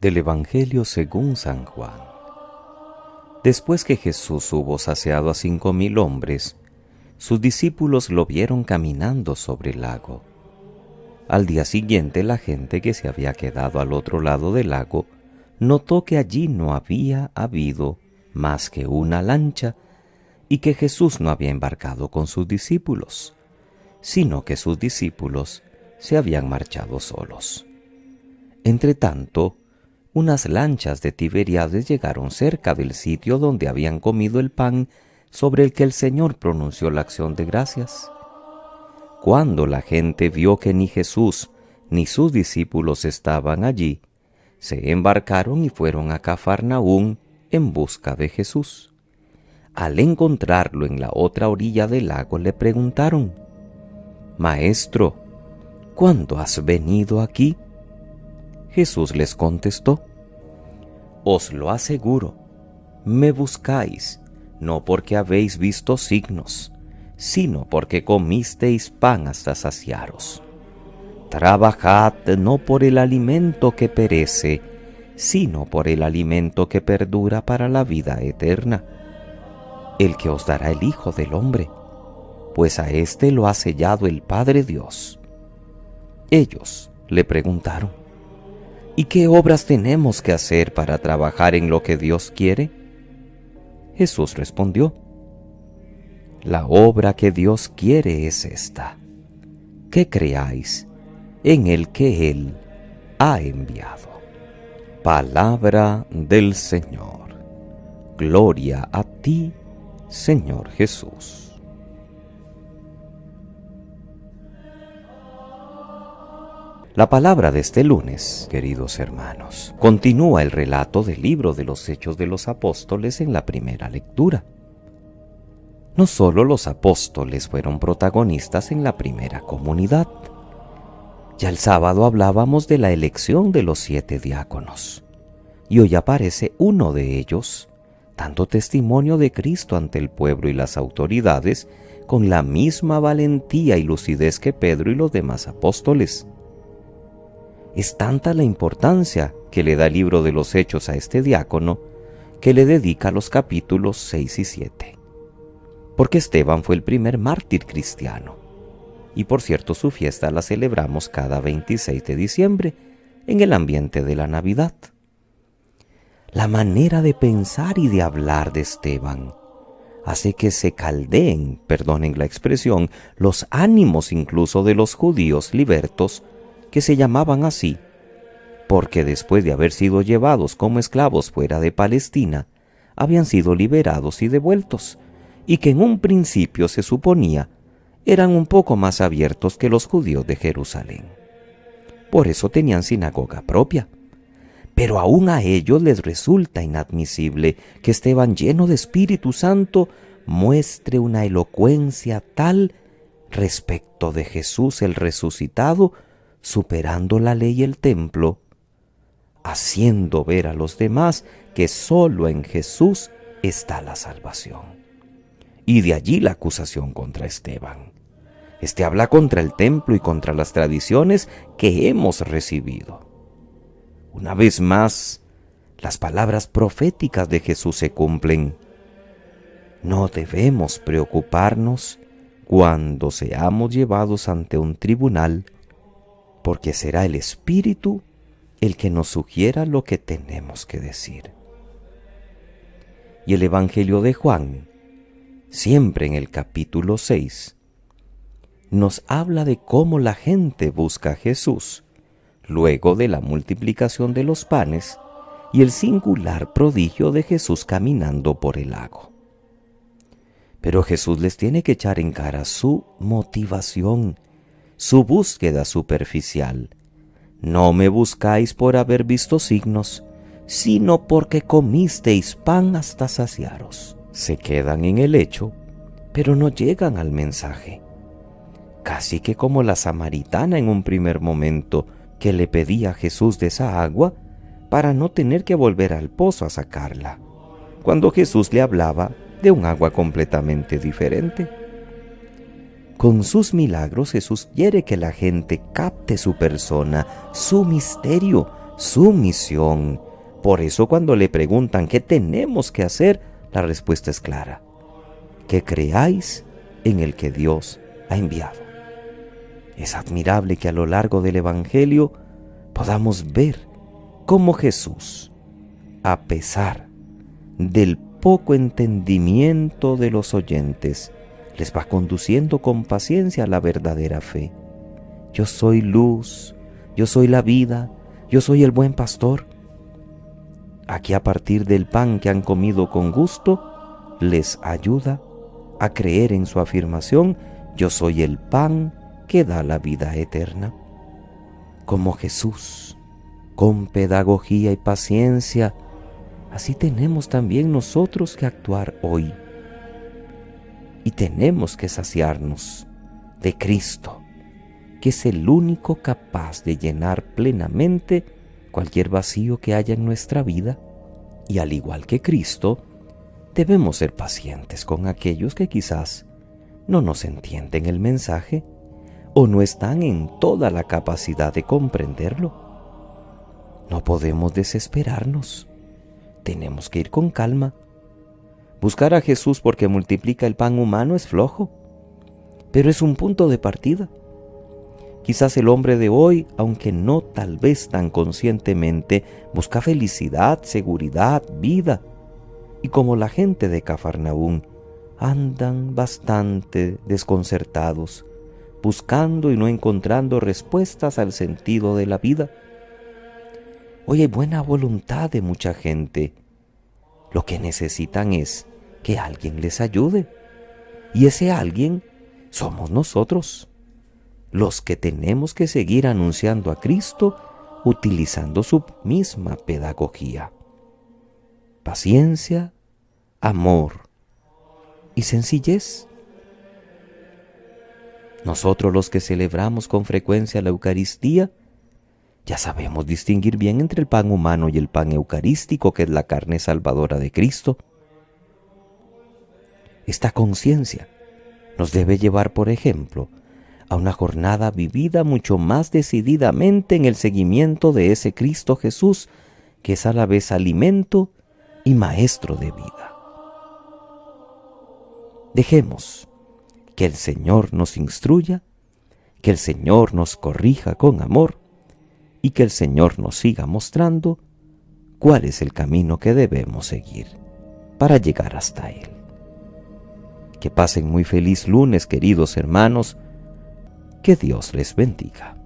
Del Evangelio según San Juan. Después que Jesús hubo saciado a 5,000 hombres, sus discípulos lo vieron caminando sobre el lago. Al día siguiente, la gente que se había quedado al otro lado del lago notó que allí no había habido más que una lancha y que Jesús no había embarcado con sus discípulos, sino que sus discípulos se habían marchado solos. Entretanto, unas lanchas de Tiberíades llegaron cerca del sitio donde habían comido el pan sobre el que el Señor pronunció la acción de gracias. Cuando la gente vio que ni Jesús ni sus discípulos estaban allí, se embarcaron y fueron a Cafarnaúm en busca de Jesús. Al encontrarlo en la otra orilla del lago, le preguntaron: «Maestro, ¿cuándo has venido aquí?» Jesús les contestó: «Os lo aseguro, me buscáis, no porque habéis visto signos, sino porque comisteis pan hasta saciaros. Trabajad no por el alimento que perece, sino por el alimento que perdura para la vida eterna, el que os dará el Hijo del Hombre, pues a éste lo ha sellado el Padre Dios». Ellos le preguntaron: «¿Y qué obras tenemos que hacer para trabajar en lo que Dios quiere?» Jesús respondió: «La obra que Dios quiere es esta, que creáis en el que Él ha enviado». Palabra del Señor. Gloria a ti, Señor Jesús. La palabra de este lunes, queridos hermanos, continúa el relato del libro de los Hechos de los Apóstoles en la primera lectura. No solo los apóstoles fueron protagonistas en la primera comunidad. Ya el sábado hablábamos de la elección de los 7 diáconos, y hoy aparece uno de ellos, dando testimonio de Cristo ante el pueblo y las autoridades con la misma valentía y lucidez que Pedro y los demás apóstoles. Es tanta la importancia que le da el libro de los Hechos a este diácono que le dedica los capítulos 6 y 7. Porque Esteban fue el primer mártir cristiano. Y por cierto, su fiesta la celebramos cada 26 de diciembre en el ambiente de la Navidad. La manera de pensar y de hablar de Esteban hace que se caldeen, perdonen la expresión, los ánimos incluso de los judíos libertos, que se llamaban así, porque después de haber sido llevados como esclavos fuera de Palestina, habían sido liberados y devueltos, y que en un principio se suponía eran un poco más abiertos que los judíos de Jerusalén. Por eso tenían sinagoga propia. Pero aún a ellos les resulta inadmisible que Esteban, lleno de Espíritu Santo, muestre una elocuencia tal respecto de Jesús el resucitado, superando la ley y el templo, haciendo ver a los demás que solo en Jesús está la salvación. Y de allí la acusación contra Esteban. Este habla contra el templo y contra las tradiciones que hemos recibido. Una vez más, las palabras proféticas de Jesús se cumplen. No debemos preocuparnos cuando seamos llevados ante un tribunal, porque será el Espíritu el que nos sugiera lo que tenemos que decir. Y el Evangelio de Juan, siempre en el capítulo 6, nos habla de cómo la gente busca a Jesús, luego de la multiplicación de los panes y el singular prodigio de Jesús caminando por el lago. Pero Jesús les tiene que echar en cara su motivación, su búsqueda superficial. No me buscáis por haber visto signos, sino porque comisteis pan hasta saciaros. Se quedan en el hecho, pero no llegan al mensaje. Casi que como la samaritana en un primer momento que le pedía a Jesús de esa agua para no tener que volver al pozo a sacarla, cuando Jesús le hablaba de un agua completamente diferente. Con sus milagros Jesús quiere que la gente capte su persona, su misterio, su misión. Por eso cuando le preguntan qué tenemos que hacer, la respuesta es clara: que creáis en el que Dios ha enviado. Es admirable que a lo largo del Evangelio podamos ver cómo Jesús, a pesar del poco entendimiento de los oyentes, les va conduciendo con paciencia a la verdadera fe. Yo soy luz, yo soy la vida, yo soy el buen pastor. Aquí, a partir del pan que han comido con gusto, les ayuda a creer en su afirmación: yo soy el pan que da la vida eterna. Como Jesús, con pedagogía y paciencia, así tenemos también nosotros que actuar hoy. Y tenemos que saciarnos de Cristo, que es el único capaz de llenar plenamente cualquier vacío que haya en nuestra vida. Y al igual que Cristo, debemos ser pacientes con aquellos que quizás no nos entienden el mensaje o no están en toda la capacidad de comprenderlo. No podemos desesperarnos. Tenemos que ir con calma. Buscar a Jesús porque multiplica el pan humano es flojo, pero es un punto de partida. Quizás el hombre de hoy, aunque no tal vez tan conscientemente, busca felicidad, seguridad, vida. Y como la gente de Cafarnaún, andan bastante desconcertados, buscando y no encontrando respuestas al sentido de la vida. Hoy hay buena voluntad de mucha gente. Lo que necesitan es que alguien les ayude. Y ese alguien somos nosotros, los que tenemos que seguir anunciando a Cristo utilizando su misma pedagogía. Paciencia, amor y sencillez. Nosotros, los que celebramos con frecuencia la Eucaristía, ya sabemos distinguir bien entre el pan humano y el pan eucarístico, que es la carne salvadora de Cristo. Esta conciencia nos debe llevar, por ejemplo, a una jornada vivida mucho más decididamente en el seguimiento de ese Cristo Jesús, que es a la vez alimento y maestro de vida. Dejemos que el Señor nos instruya, que el Señor nos corrija con amor y que el Señor nos siga mostrando cuál es el camino que debemos seguir para llegar hasta Él. Que pasen muy feliz lunes, queridos hermanos. Que Dios les bendiga.